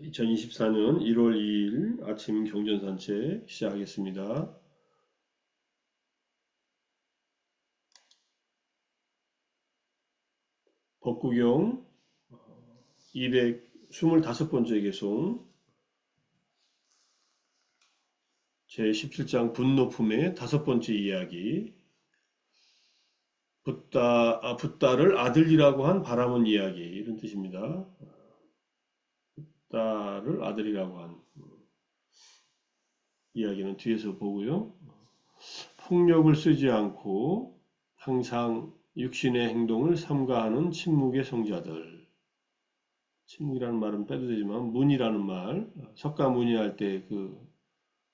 2024년 1월 2일 아침 경전산책 시작하겠습니다. 법구경 225번째 개송 제17장 분노품의 5번째 이야기 붓다를 아들이라고 한 바라문 이야기 이런 뜻입니다. 붓다를 아들이라고 한 이야기는 뒤에서 보고요. 폭력을 쓰지 않고 항상 육신의 행동을 삼가하는 침묵의 성자들. 침묵이라는 말은 빼도 되지만 문이라는 말, 석가모니 할 때 그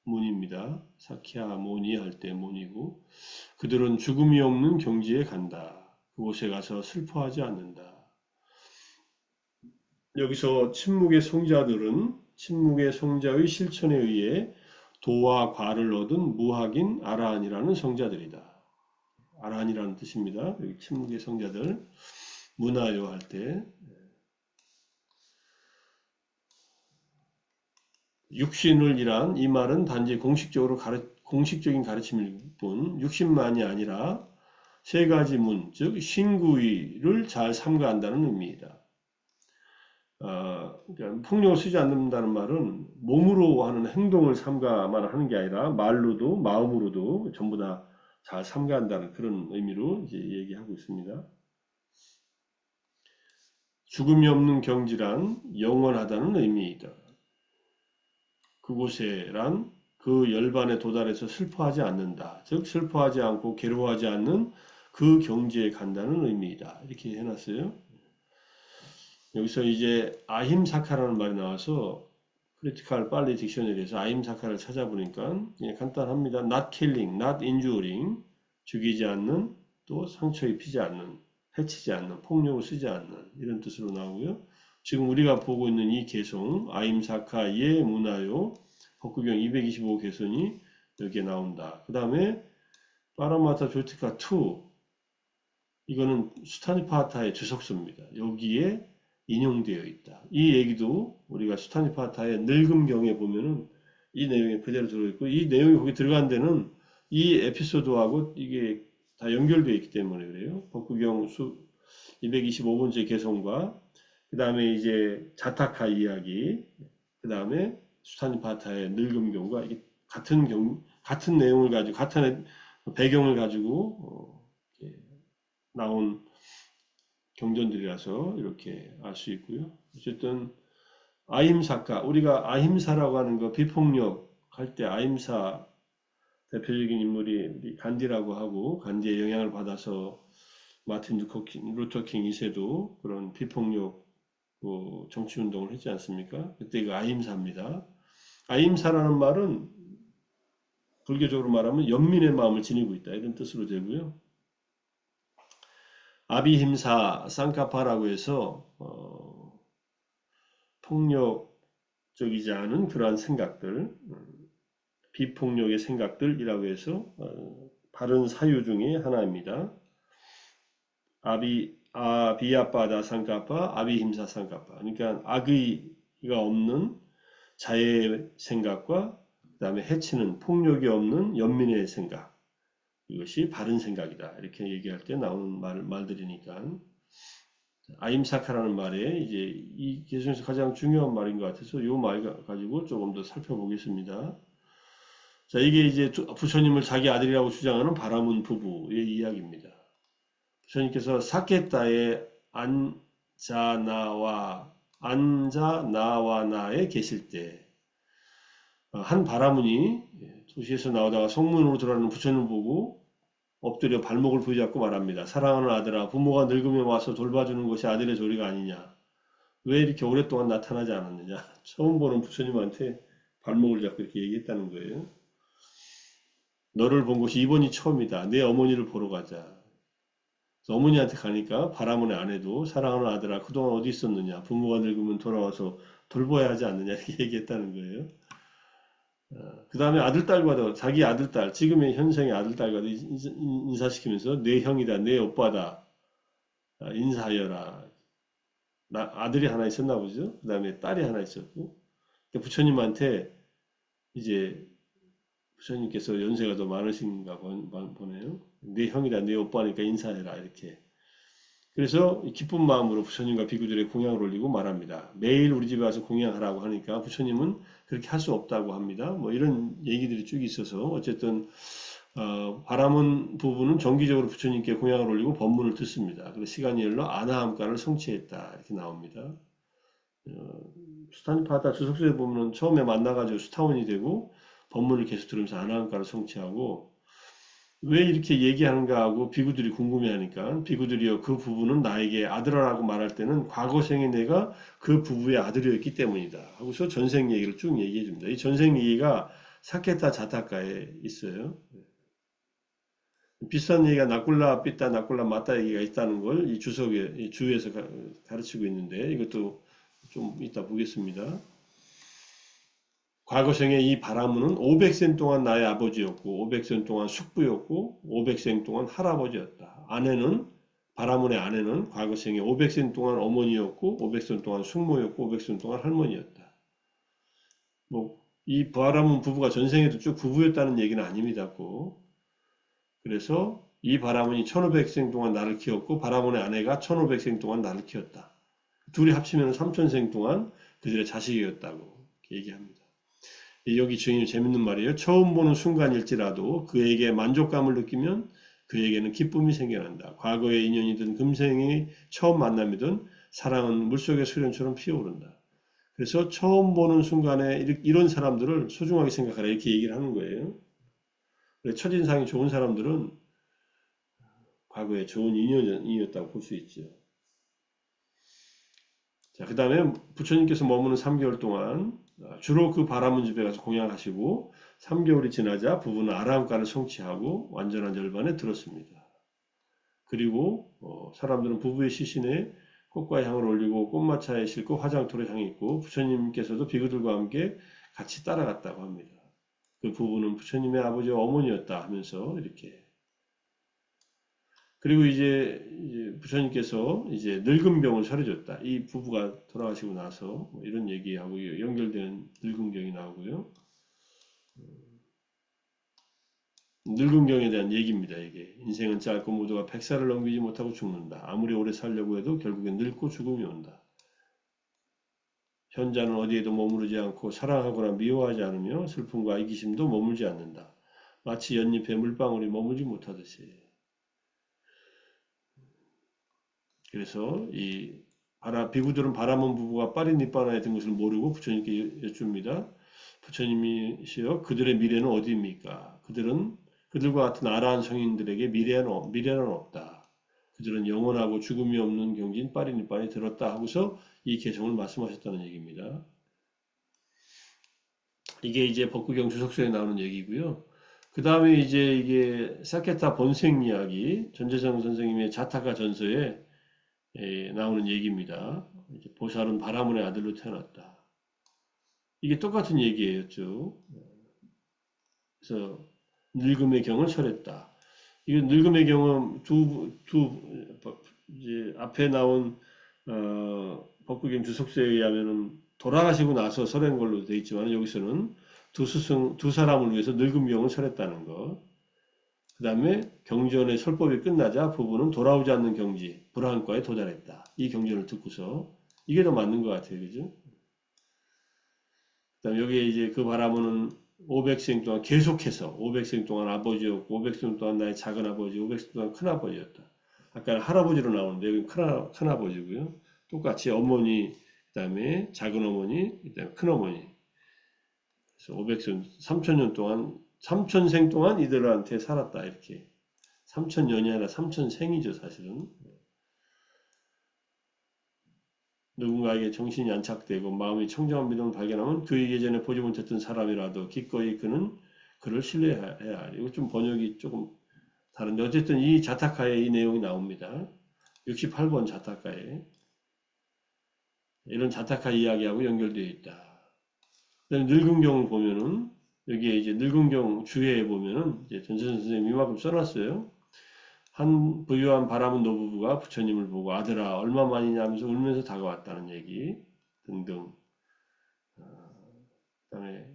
문입니다. 사키야모니 할 때 문이고 그들은 죽음이 없는 경지에 간다. 그곳에 가서 슬퍼하지 않는다. 여기서 침묵의 성자들은 침묵의 성자의 실천에 의해 도와 과를 얻은 무학인 아라한이라는 성자들이다. 아라한이라는 뜻입니다. 여기 침묵의 성자들 문화요 할 때 육신을 이란 이 말은 단지 공식적인 가르침일 뿐 육신만이 아니라 세 가지 문, 즉 신구의를 잘 삼가한다는 의미이다. 그러니까 폭력을 쓰지 않는다는 말은 몸으로 하는 행동을 삼가만 하는 게 아니라 말로도 마음으로도 전부 다 잘 삼가한다는 그런 의미로 이제 얘기하고 있습니다. 죽음이 없는 경지란 영원하다는 의미이다. 그곳에란 그 열반에 도달해서 슬퍼하지 않는다. 즉 슬퍼하지 않고 괴로워하지 않는 그 경지에 간다는 의미이다. 이렇게 해놨어요. 여기서 이제 아힘사카라는 말이 나와서 크리티컬 빨리 딕셔너리에서 아힘사카를 찾아보니까 간단합니다. Not killing, not injuring, 죽이지 않는, 또 상처 입히지 않는, 해치지 않는, 폭력을 쓰지 않는 이런 뜻으로 나오고요. 지금 우리가 보고 있는 이 개송 아임사카 예 문화요 법구경 225 개선이 여기에 나온다. 그 다음에 파라마타 조티카 2 이거는 수타니파타의 주석서입니다. 여기에 인용되어 있다. 이 얘기도 우리가 수타니파타의 늙음경에 보면은 이 내용이 그대로 들어있고 이 내용이 거기 들어간 데는 이 에피소드하고 이게 다 연결되어 있기 때문에 그래요. 법구경 225번째 개송과 그 다음에 이제 자타카 이야기, 그 다음에 수타니파타의 늙음경과 같은 내용을 가지고 같은 배경을 가지고 나온 경전들이라서 이렇게 알 수 있고요. 어쨌든 아힘사카 우리가 아힘사라고 하는 거 비폭력 할 때 아힘사 대표적인 인물이 간디라고 하고 간디의 영향을 받아서 마틴 루터킹 2세도 그런 비폭력 정치운동을 했지 않습니까? 그때 그 아힘사입니다. 아힘사라는 말은 불교적으로 말하면 연민의 마음을 지니고 있다 이런 뜻으로 되고요. 아비힘사 쌍카파라고 해서 폭력적이지 않은 그러한 생각들, 비폭력의 생각들이라고 해서 바른 사유 중에 하나입니다. 아비아빠다 쌍카파, 아비힘사 쌍카파. 그러니까 악의가 없는 자애의 생각과 그 다음에 해치는 폭력이 없는 연민의 생각. 이것이 바른 생각이다. 이렇게 얘기할 때 나오는 말들이니까. 아임사카라는 말에 이제 이 개성에서 가장 중요한 말인 것 같아서 이 말 가지고 조금 더 살펴보겠습니다. 자, 이게 이제 부처님을 자기 아들이라고 주장하는 바라문 부부의 이야기입니다. 부처님께서 사케타의 안자나와나에 계실 때 한 바라문이 도시에서 나오다가 성문으로 들어가는 부처님을 보고 엎드려 발목을 부여잡고 말합니다. 사랑하는 아들아, 부모가 늙으면 와서 돌봐주는 것이 아들의 조리가 아니냐. 왜 이렇게 오랫동안 나타나지 않았느냐. 처음 보는 부처님한테 발목을 잡고 이렇게 얘기했다는 거예요. 너를 본 것이 이번이 처음이다. 내 어머니를 보러 가자. 어머니한테 가니까 바라문의 아내도 사랑하는 아들아, 그동안 어디 있었느냐. 부모가 늙으면 돌아와서 돌봐야 하지 않느냐. 이렇게 얘기했다는 거예요. 그 다음에 아들딸과도 자기 아들딸 지금의 현생의 아들딸과도 인사시키면서 내 형이다 내 오빠다 인사하여라 아들이 하나 있었나 보죠. 그 다음에 딸이 하나 있었고, 부처님한테 이제 부처님께서 연세가 더 많으신가 보네요. 네 형이다, 네 오빠니까 인사해라, 이렇게. 그래서 기쁜 마음으로 부처님과 비구들의 공양을 올리고 말합니다. 매일 우리 집에 와서 공양하라고 하니까 부처님은 그렇게 할 수 없다고 합니다. 뭐 이런 얘기들이 쭉 있어서 어쨌든 바람은 부부는 정기적으로 부처님께 공양을 올리고 법문을 듣습니다. 그래서 시간이 흘러 아나함가를 성취했다 이렇게 나옵니다. 수타니파다 주석서에 보면 처음에 만나가지고 수타원이 되고 법문을 계속 들으면서 아나함가를 성취하고 왜 이렇게 얘기하는가 하고 비구들이 궁금해하니까 비구들이요 그 부부는 나에게 아들아라고 말할 때는 과거생에 내가 그 부부의 아들이었기 때문이다 하고서 전생 얘기를 쭉 얘기해 줍니다. 이 전생 얘기가 사케타 자타카에 있어요. 비슷한 얘기가 나꿀라 삐따 나꿀라 마따 얘기가 있다는 걸 이 주석에 이 주에서 가르치고 있는데 이것도 좀 이따 보겠습니다. 과거생에 이 바라문은 500생 동안 나의 아버지였고 500생 동안 숙부였고 500생 동안 할아버지였다. 아내는 바라문의 아내는 과거생에 500생 동안 어머니였고 500생 동안 숙모였고 500생 동안 할머니였다. 뭐 이 바라문 부부가 전생에도 쭉 부부였다는 얘기는 아닙니다고. 그래서 이 바라문이 1500생 동안 나를 키웠고 바라문의 아내가 1500생 동안 나를 키웠다. 둘이 합치면 3000생 동안 그들의 자식이었다고 얘기합니다. 여기 주인이 재밌는 말이에요. 처음 보는 순간일지라도 그에게 만족감을 느끼면 그에게는 기쁨이 생겨난다. 과거의 인연이든 금생의 처음 만남이든 사랑은 물속의 수련처럼 피어오른다. 그래서 처음 보는 순간에 이런 사람들을 소중하게 생각하라 이렇게 얘기를 하는 거예요. 첫인상이 좋은 사람들은 과거에 좋은 인연이었다고 볼 수 있죠. 자, 그 다음에 부처님께서 머무는 3개월 동안 주로 그 바라문 집에 가서 공양하시고 3개월이 지나자 부부는 아라함가를 성취하고 완전한 열반에 들었습니다. 그리고 사람들은 부부의 시신에 꽃과 향을 올리고 꽃마차에 싣고 화장토를 향해 있고 부처님께서도 비구들과 함께 같이 따라갔다고 합니다. 그 부부는 부처님의 아버지와 어머니였다 하면서 이렇게 그리고 이제 부처님께서 이제 늙은 병을 차려줬다. 이 부부가 돌아가시고 나서 뭐 이런 얘기하고 연결되는 늙은 병이 나오고요. 늙은 병에 대한 얘기입니다. 이게 인생은 짧고 모두가 100살을 넘기지 못하고 죽는다. 아무리 오래 살려고 해도 결국엔 늙고 죽음이 온다. 현자는 어디에도 머무르지 않고 사랑하거나 미워하지 않으며 슬픔과 이기심도 머물지 않는다. 마치 연잎에 물방울이 머물지 못하듯이. 그래서 비구들은 바라문 부부가 파리 니빠나에 든 것을 모르고 부처님께 여쭙니다. 부처님이시여 그들의 미래는 어디입니까? 그들과 같은 아라한 성인들에게 미래는 없다. 그들은 영원하고 죽음이 없는 경지인 파리 니빠나에 들었다 하고서 이 개성을 말씀하셨다는 얘기입니다. 이게 이제 법구경 주석서에 나오는 얘기고요. 그 다음에 이제 이게 사케타 본생 이야기 전재성 선생님의 자타카 전서에 나오는 얘기입니다. 보살은 바라문의 아들로 태어났다. 이게 똑같은 얘기였죠. 그래서 늙음의 경을 설했다. 이 늙음의 경은 이제 앞에 나온 법구경 주석서에 의하면은 돌아가시고 나서 설한 걸로 되어 있지만 여기서는 두 사람을 위해서 늙음 경을 설했다는 것. 그 다음에 경전의 설법이 끝나자 부부는 돌아오지 않는 경지, 불안과에 도달했다. 이 경전을 듣고서 이게 더 맞는 것 같아요. 그죠? 그 다음에 여기에 이제 그 바라문은 500생 동안 계속해서 500생 동안 아버지였고 500생 동안 나의 작은 아버지, 500생 동안 큰 아버지였다. 아까 할아버지로 나오는데 여기 큰 아버지고요. 똑같이 어머니, 그 다음에 작은 어머니, 그 다음에 큰 어머니. 그래서 500생, 3000년 동안 3000생 동안 이들한테 살았다 이렇게 3000년이 아니라 3000생이죠 사실은. 누군가에게 정신이 안착되고 마음이 청정한 믿음을 발견하면 그 예전에 보지 못했던 사람이라도 기꺼이 그를 신뢰해야 할. 이거 좀 번역이 조금 다른데 어쨌든 이 자타카에 이 내용이 나옵니다. 68번 자타카에 이런 자타카 이야기하고 연결되어 있다. 그다음에 늙은경을 보면은 여기에 이제 늙은경 주해에 보면은 이제 전세선 선생님이 이만큼 써놨어요. 한 부유한 바라문 노부부가 부처님을 보고 아들아 얼마만이냐 하면서 울면서 다가왔다는 얘기 등등. 그다음에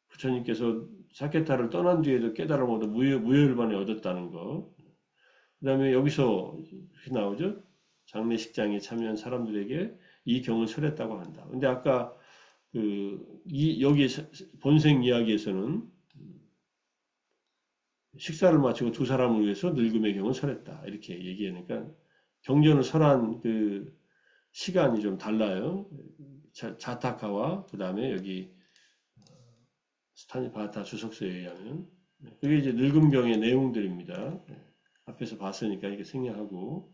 부처님께서 사케타를 떠난 뒤에도 깨달음 얻어 무효일반에 얻었다는 거. 그다음에 여기서 이렇게 나오죠. 장례식장에 참여한 사람들에게 이 경을 설했다고 한다. 근데 아까 여기 본생 이야기에서는 식사를 마치고 두 사람을 위해서 늙음의 경을 설했다. 이렇게 얘기하니까 경전을 설한 그 시간이 좀 달라요. 자타카와 그 다음에 여기 스타니파타 주석서에 의하면 그게 이제 늙음경의 내용들입니다. 앞에서 봤으니까 이게 생략하고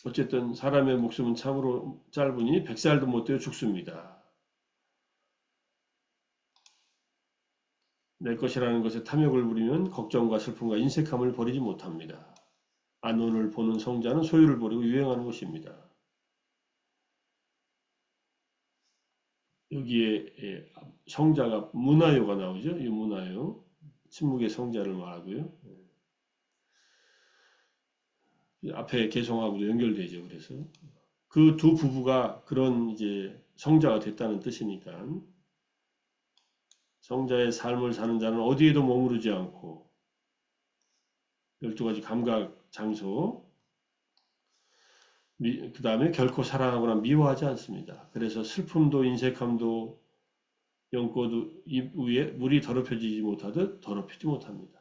어쨌든 사람의 목숨은 참으로 짧으니 100살도 못 되어 죽습니다. 내 것이라는 것에 탐욕을 부리면 걱정과 슬픔과 인색함을 버리지 못합니다. 안온을 보는 성자는 소유를 버리고 유행하는 것입니다. 여기에 성자가 문화요가 나오죠. 이 문화요. 침묵의 성자를 말하고요. 앞에 개성하고도 연결되죠. 그래서 그 두 부부가 그런 이제 성자가 됐다는 뜻이니까 성자의 삶을 사는 자는 어디에도 머무르지 않고 12가지 감각 장소 그 다음에 결코 사랑하거나 미워하지 않습니다. 그래서 슬픔도 인색함도 연고도 입 위에 물이 더럽혀지지 못하듯 더럽히지 못합니다.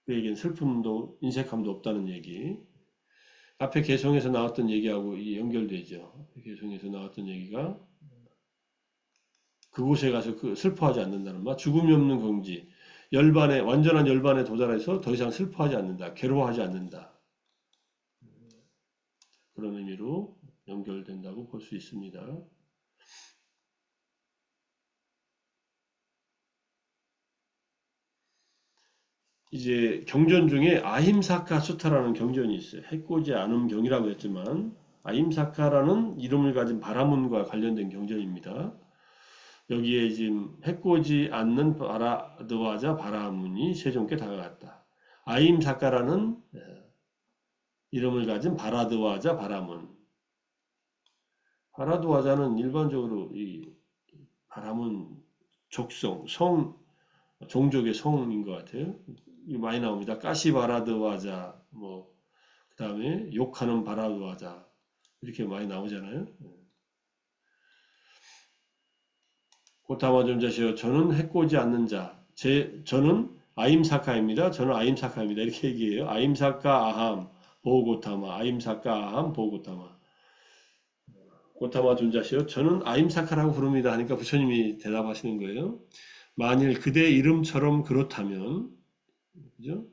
그에겐 슬픔도 인색함도 없다는 얘기. 앞에 개성에서 나왔던 얘기하고 연결되죠. 개성에서 나왔던 얘기가 그곳에 가서 슬퍼하지 않는다는 말, 죽음이 없는 긍지, 완전한 열반에 도달해서 더 이상 슬퍼하지 않는다, 괴로워하지 않는다. 그런 의미로 연결된다고 볼 수 있습니다. 이제 경전 중에 아힘사카 수타라는 경전이 있어요. 해코지 않음경이라고 했지만 아힘사카라는 이름을 가진 바라문과 관련된 경전입니다. 여기에 지금 해코지 않는 바라드와자 바라문이 세종께 다가갔다. 아힘사카라는 이름을 가진 바라드와자 바라문. 바라드와자는 일반적으로 이 바라문 족성, 종족의 성인 것 같아요. 많이 나옵니다. 까시바라드와자, 그 다음에 욕하는 바라드와자, 이렇게 많이 나오잖아요. 고타마 존자시여, 저는 해코지 않는 자, 저는 아임사카입니다. 저는 아임사카입니다. 이렇게 얘기해요. 아임사카 아함, 보고타마, 아임사카 아함, 보고타마. 고타마 존자시여, 저는 아임사카라고 부릅니다. 하니까 부처님이 대답하시는 거예요. 만일 그대 이름처럼 그렇다면, 그죠?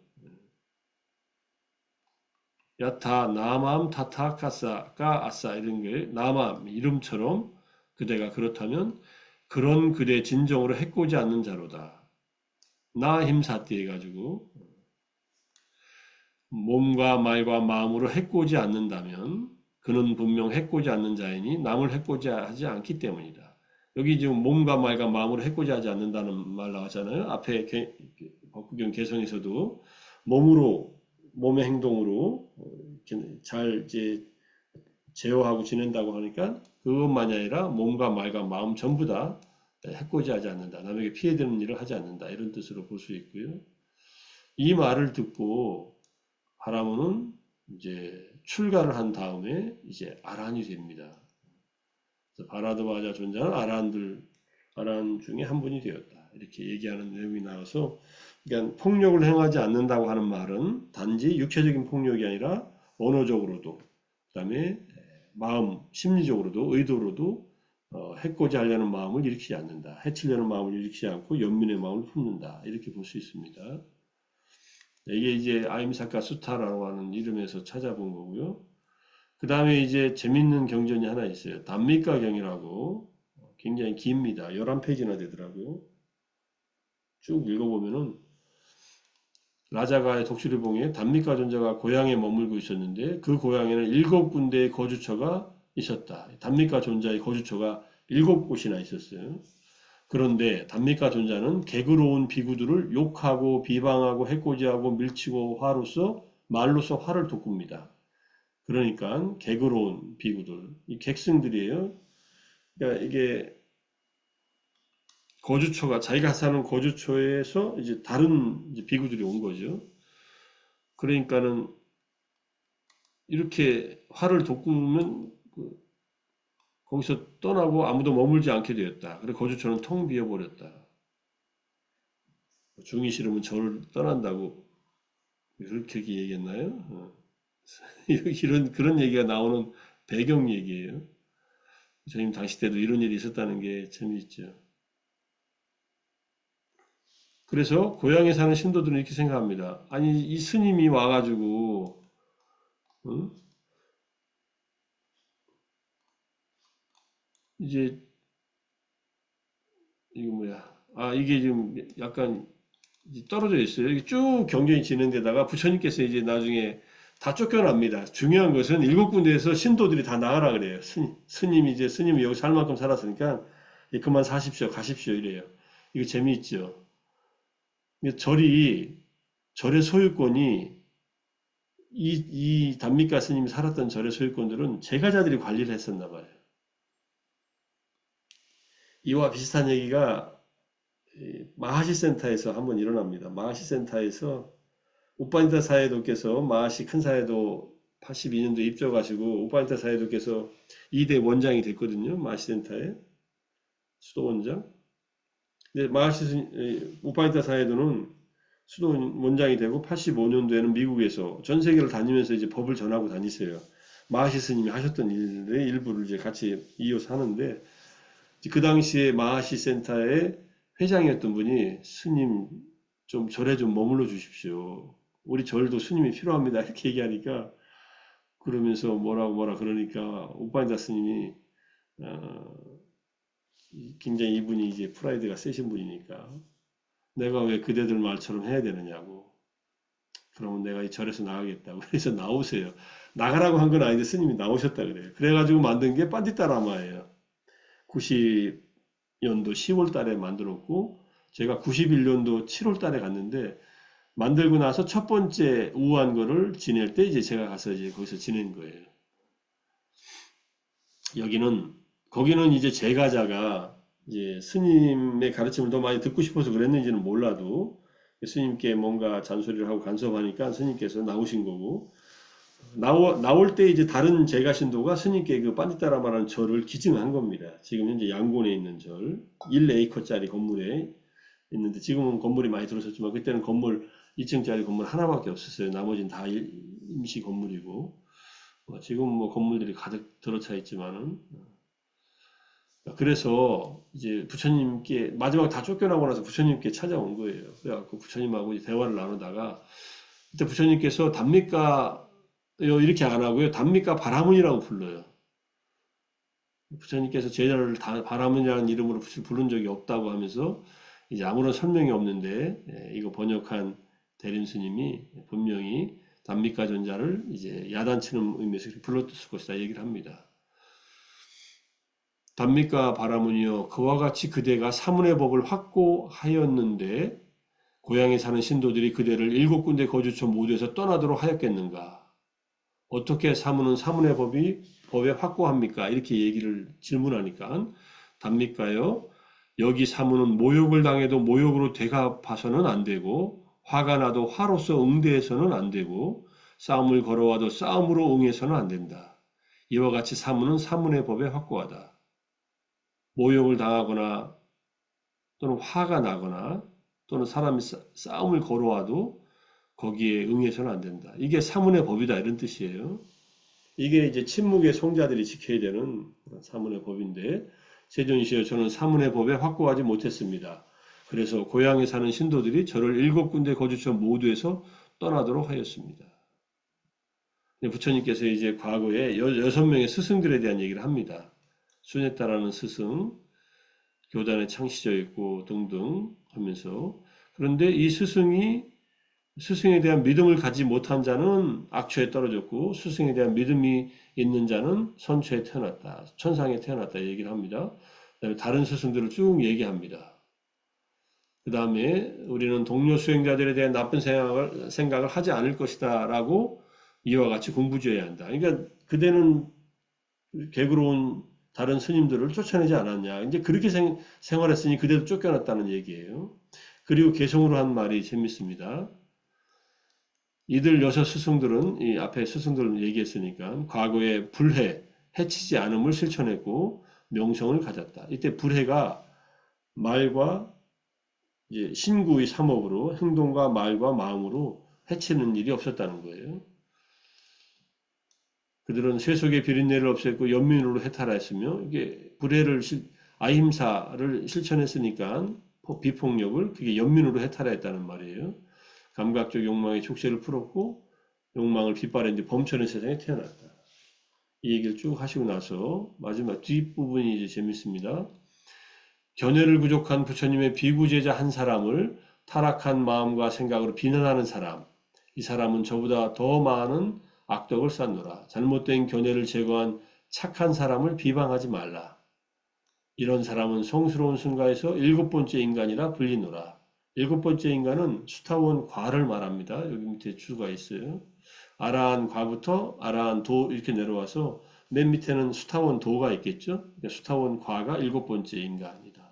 야타 나맘 타타 카사 까 아싸 이런 게 나맘 이름처럼 그대가 그렇다면 그런 그대 진정으로 해코지 않는 자로다. 나 힘사띠 해가지고 몸과 말과 마음으로 해코지 않는다면 그는 분명 해코지 않는 자이니 남을 해코지 하지 않기 때문이다. 여기 지금 몸과 말과 마음으로 해코지 하지 않는다는 말 나왔잖아요. 앞에 법구경 개성에서도 몸의 행동으로 잘 이제 제어하고 지낸다고 하니까 그것만이 아니라 몸과 말과 마음 전부 다 해코지하지 않는다. 남에게 피해되는 일을 하지 않는다. 이런 뜻으로 볼 수 있고요. 이 말을 듣고 바라문은 이제 출가를 한 다음에 이제 아란이 됩니다. 바라드바자 존자는 아란 중에 한 분이 되었다. 이렇게 얘기하는 내용이 나와서 그러니까 폭력을 행하지 않는다고 하는 말은 단지 육체적인 폭력이 아니라 언어적으로도 그다음에 심리적으로도 의도로도 해코지 하려는 마음을 일으키지 않는다. 해치려는 마음을 일으키지 않고 연민의 마음을 품는다. 이렇게 볼 수 있습니다. 이게 이제 아임사카 수타라고 하는 이름에서 찾아본 거고요. 그 다음에 이제 재밌는 경전이 하나 있어요. 담미가 경이라고 굉장히 깁니다. 11페이지나 되더라고요. 쭉 읽어보면은 라자가의 독수리봉에 담미가 존자가 고향에 머물고 있었는데 그 고향에는 7군데의 거주처가 있었다. 담미가 존자의 거주처가 7곳이나 있었어요. 그런데 단미과 존자는 개그러운 비구들을 욕하고 비방하고 해코지하고 밀치고 말로써 화를 돋굽니다. 그러니까 개그러운 비구들, 이 객승들이에요. 그러니까 이게 거주처가 자기가 사는 거주처에서 이제 다른 이제 비구들이 온 거죠. 그러니까는 이렇게 화를 돋구면 거기서 떠나고 아무도 머물지 않게 되었다. 그래서 거주처는 텅 비어버렸다. 중이 싫으면 저를 떠난다고 그렇게 얘기했나요? 그런 얘기가 나오는 배경 얘기예요. 저님 당시 때도 이런 일이 있었다는 게 재미있죠. 그래서 고향에 사는 신도들은 이렇게 생각합니다. 아니 이 스님이 와가지고 응? 이제 이거 뭐야? 아 이게 지금 약간 떨어져 있어요. 이게 쭉 경전이 진행되다가 부처님께서 이제 나중에 다 쫓겨납니다. 중요한 것은 일곱 군데에서 신도들이 다 나가라 그래요. 스님이 여기 살 만큼 살았으니까 이제 그만 사십시오, 가십시오 이래요. 이거 재미있죠. 근데 절의 소유권이 이 단미가 스님이 살았던 절의 소유권들은 제가자들이 관리를 했었나 봐요. 이와 비슷한 얘기가 마하시 센터에서 한번 일어납니다. 마하시 센터에서 우빠니타 사회도께서 마하시 큰 사회도 82년도에 입주하시고 우빠니타 사회도께서 2대 원장이 됐거든요. 마하시 센터의 수도 원장. 근데 우빠니타 사회도는 수도 원장이 되고 85년도에는 미국에서 전 세계를 다니면서 이제 법을 전하고 다니세요. 마하시 스님이 하셨던 일의 일부를 이제 같이 이어서 하는데 그 당시에 마하시 센터의 회장이었던 분이 스님 좀 절에 좀 머물러 주십시오. 우리 절도 스님이 필요합니다. 이렇게 얘기하니까 그러면서 뭐라 그러니까 우파니다 스님이 어, 굉장히 이분이 이제 프라이드가 세신 분이니까 내가 왜 그대들 말처럼 해야 되느냐고. 그러면 내가 이 절에서 나가겠다고. 그래서 나오세요. 나가라고 한 건 아닌데 스님이 나오셨다 그래요. 그래가지고 만든 게 빤디따라마예요. 90년도 10월 달에 만들었고 제가 91년도 7월 달에 갔는데 만들고 나서 첫 번째 우한 거를 지낼 때 이제 제가 가서 이제 거기서 지낸 거예요. 거기는 이제 제가자가 이제 스님의 가르침을 더 많이 듣고 싶어서 그랬는지는 몰라도 스님께 뭔가 잔소리를 하고 간섭하니까 스님께서 나오신 거고 나올 때 이제 다른 제가 신도가 스님께 그 빤디따라마라는 절을 기증한 겁니다. 지금 현재 양곤에 있는 절 1에이커짜리 건물에 있는데 지금은 건물이 많이 들어섰지만 그때는 건물 2층짜리 건물 하나밖에 없었어요. 나머지는 다 임시 건물이고 지금 뭐 건물들이 가득 들어차 있지만은 그래서 이제 부처님께 마지막 다 쫓겨나고 나서 부처님께 찾아온 거예요. 그래갖고 부처님하고 이제 대화를 나누다가 그때 부처님께서 답니까 이렇게 안 하고요. 답니까 바라문이라고 불러요. 부처님께서 제자를 다 바라문이라는 이름으로 부른 적이 없다고 하면서 이제 아무런 설명이 없는데 이거 번역한 대림 스님이 분명히 단미가 전자를 이제 야단치는 의미에서 불렀을 것이다 얘기를 합니다. 단미가 바라문이여 그와 같이 그대가 사문의 법을 확고하였는데 고향에 사는 신도들이 그대를 7군데 거주처 모두에서 떠나도록 하였겠는가? 어떻게 사문의 법에 확고합니까? 이렇게 얘기를 질문하니까 답니까요? 여기 사문은 모욕을 당해도 모욕으로 대갚아서는 안 되고 화가 나도 화로서 응대해서는 안 되고 싸움을 걸어와도 싸움으로 응해서는 안 된다. 이와 같이 사문은 사문의 법에 확고하다. 모욕을 당하거나 또는 화가 나거나 또는 사람이 싸움을 걸어와도 거기에 응해서는 안 된다. 이게 사문의 법이다 이런 뜻이에요. 이게 이제 침묵의 성자들이 지켜야 되는 사문의 법인데 세존이시여 저는 사문의 법에 확고하지 못했습니다. 그래서 고향에 사는 신도들이 저를 7군데 거주처 모두에서 떠나도록 하였습니다. 부처님께서 이제 과거에 6명의 스승들에 대한 얘기를 합니다. 수네타라는 스승, 교단의 창시자였고 등등 하면서 그런데 이 스승에 대한 믿음을 가지 못한 자는 악처에 떨어졌고 스승에 대한 믿음이 있는 자는 선처에 태어났다. 천상에 태어났다 얘기를 합니다. 그다음에 다른 스승들을 쭉 얘기합니다. 그 다음에 우리는 동료 수행자들에 대한 나쁜 생각을 하지 않을 것이다 라고 이와 같이 공부지어야 한다. 그러니까 그대는 개그러운 다른 스님들을 쫓아내지 않았냐. 이제 그렇게 생활했으니 그대도 쫓겨났다는 얘기예요. 그리고 개성으로 한 말이 재밌습니다. 이들 여섯 스승들은 이 앞에 스승들을 얘기했으니까 과거에 불해, 해치지 않음을 실천했고 명성을 가졌다. 이때 불해가 말과 이제 신구의 삼업으로 행동과 말과 마음으로 해치는 일이 없었다는 거예요. 그들은 세속의 비린내를 없앴고 연민으로 해탈했으며 이게 불해를 아임사를 실천했으니까 비폭력을 그게 연민으로 해탈했다는 말이에요. 감각적 욕망의 족쇄를 풀었고 욕망을 빗발해 이제 범천의 세상에 태어났다. 이 얘기를 쭉 하시고 나서 마지막 뒷부분이 이제 재밌습니다. 견해를 부족한 부처님의 비구제자 한 사람을 타락한 마음과 생각으로 비난하는 사람, 이 사람은 저보다 더 많은 악덕을 쌓노라. 잘못된 견해를 제거한 착한 사람을 비방하지 말라. 이런 사람은 성스러운 승가에서 일곱 번째 인간이라 불리노라. 일곱 번째 인간은 수타원 과를 말합니다. 여기 밑에 주가 있어요. 아라한 과부터 아라한 도 이렇게 내려와서 맨 밑에는 수타원 도가 있겠죠. 그러니까 수타원 과가 일곱 번째 인간이다.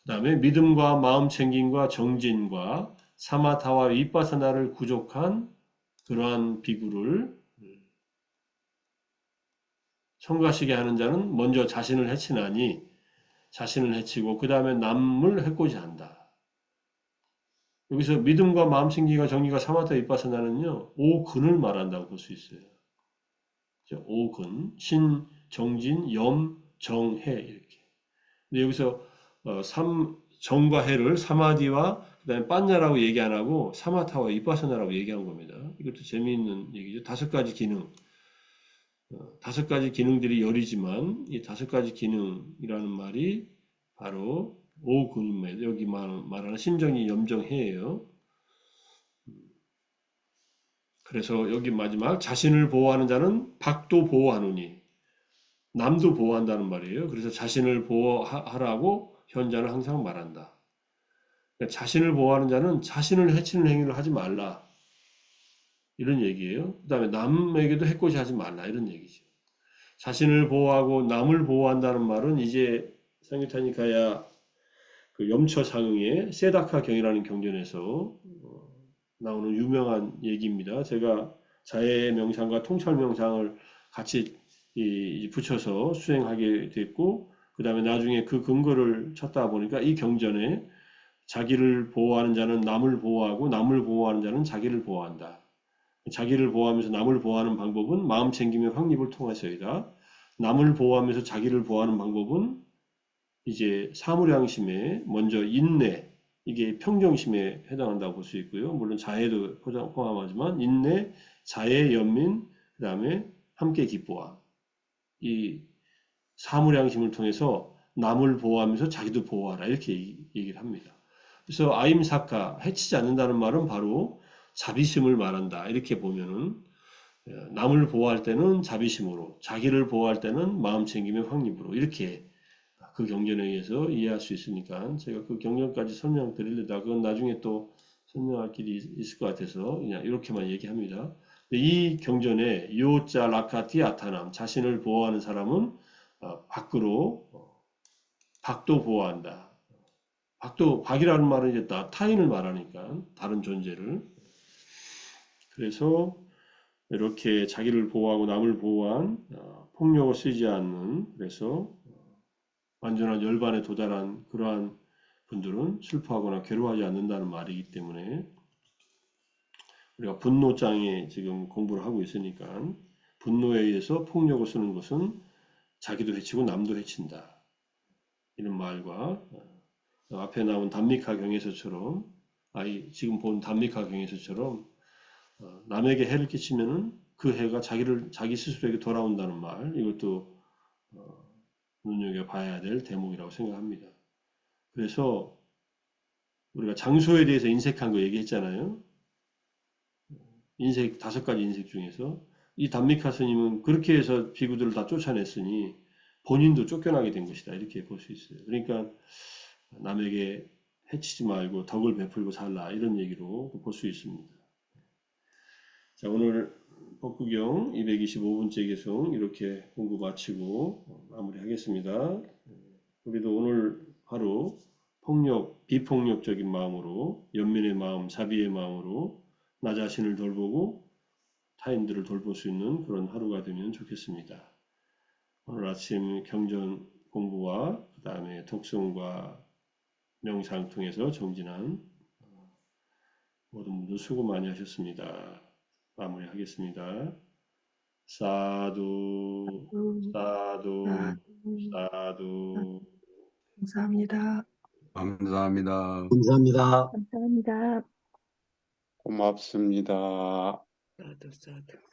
그 다음에 믿음과 마음 챙김과 정진과 사마타와 위빠사나를 구족한 그러한 비구를 성가시게 하는 자는 먼저 자신을 해치나니 자신을 해치고 그 다음에 남을 해코지 한다. 여기서 믿음과 마음 챙김과 정진과 사마타 위빠사나는요. 오근을 말한다고 볼 수 있어요. 오근, 신, 정진, 염, 정, 해 이렇게. 근데 여기서 정과 해를 사마디와 그다음에 빠냐라고 얘기 안 하고 사마타와 위파사나라고 얘기한 겁니다. 이것도 재미있는 얘기죠. 다섯 가지 기능, 다섯 가지 기능들이 열이지만 이 다섯 가지 기능이라는 말이 바로 오근입니다. 여기 말하는 신정이 염정해예요. 그래서 여기 마지막 자신을 보호하는 자는 밖도 보호하노니 남도 보호한다는 말이에요. 그래서 자신을 보호하라고 현자는 항상 말한다. 그러니까 자신을 보호하는 자는 자신을 해치는 행위를 하지 말라. 이런 얘기예요. 그 다음에 남에게도 해코지 하지 말라. 이런 얘기죠. 자신을 보호하고 남을 보호한다는 말은 이제 상유타니카야 그 염처상응의 세다카 경이라는 경전에서 나오는 유명한 얘기입니다. 제가 자해 명상과 통찰 명상을 같이 붙여서 수행하게 됐고, 그 다음에 나중에 그 근거를 찾다 보니까 이 경전에 자기를 보호하는 자는 남을 보호하고 남을 보호하는 자는 자기를 보호한다. 자기를 보호하면서 남을 보호하는 방법은 마음 챙김의 확립을 통해서이다. 남을 보호하면서 자기를 보호하는 방법은 이제 사무량심에 먼저 인내, 이게 평정심에 해당한다고 볼 수 있고요. 물론 자해도 포함하지만 인내, 자해, 연민, 그 다음에 함께 기뻐함. 이 사무량심을 통해서 남을 보호하면서 자기도 보호하라 이렇게 얘기를 합니다. 그래서 아임사카, 해치지 않는다는 말은 바로 자비심을 말한다. 이렇게 보면은 남을 보호할 때는 자비심으로, 자기를 보호할 때는 마음 챙김의 확립으로 이렇게 그 경전에 의해서 이해할 수 있으니까 제가 그 경전까지 설명드리려다 그건 나중에 또 설명할 길이 있을 것 같아서 그냥 이렇게만 얘기합니다. 이 경전에 요자 라카티 아타남 자신을 보호하는 사람은 밖으로 밖도 보호한다. 밖이라는 말은 이제 타인을 말하니까 다른 존재를. 그래서 이렇게 자기를 보호하고 남을 보호한 폭력을 쓰지 않는 그래서 완전한 열반에 도달한 그러한 분들은 슬퍼하거나 괴로워하지 않는다는 말이기 때문에 우리가 분노장에 지금 공부를 하고 있으니까 분노에 의해서 폭력을 쓰는 것은 자기도 해치고 남도 해친다. 이런 말과 앞에 나온 담미카 경에서처럼 지금 본 담미카 경에서처럼 남에게 해를 끼치면은 그 해가 자기 스스로에게 돌아온다는 말 이것도 눈여겨봐야 될 대목이라고 생각합니다. 그래서 우리가 장소에 대해서 인색한 거 얘기했잖아요. 다섯 가지 인색 중에서 이 담미카 스님은 그렇게 해서 비구들을 다 쫓아냈으니 본인도 쫓겨나게 된 것이다. 이렇게 볼 수 있어요. 그러니까 남에게 해치지 말고 덕을 베풀고 살라. 이런 얘기로 볼 수 있습니다. 자, 오늘 법구경 225번째 계송 이렇게 공부 마치고 마무리하겠습니다. 우리도 오늘 하루 비폭력적인 마음으로, 연민의 마음, 자비의 마음으로 나 자신을 돌보고 타인들을 돌볼 수 있는 그런 하루가 되면 좋겠습니다. 오늘 아침 경전 공부와 그 다음에 독성과 명상 통해서 정진한 모든 분들 수고 많이 하셨습니다. 마무리하겠습니다. 사두, 사두, 사두. 감사합니다. 감사합니다. 감사합니다. 감사합니다. 고맙습니다. 사두 사두.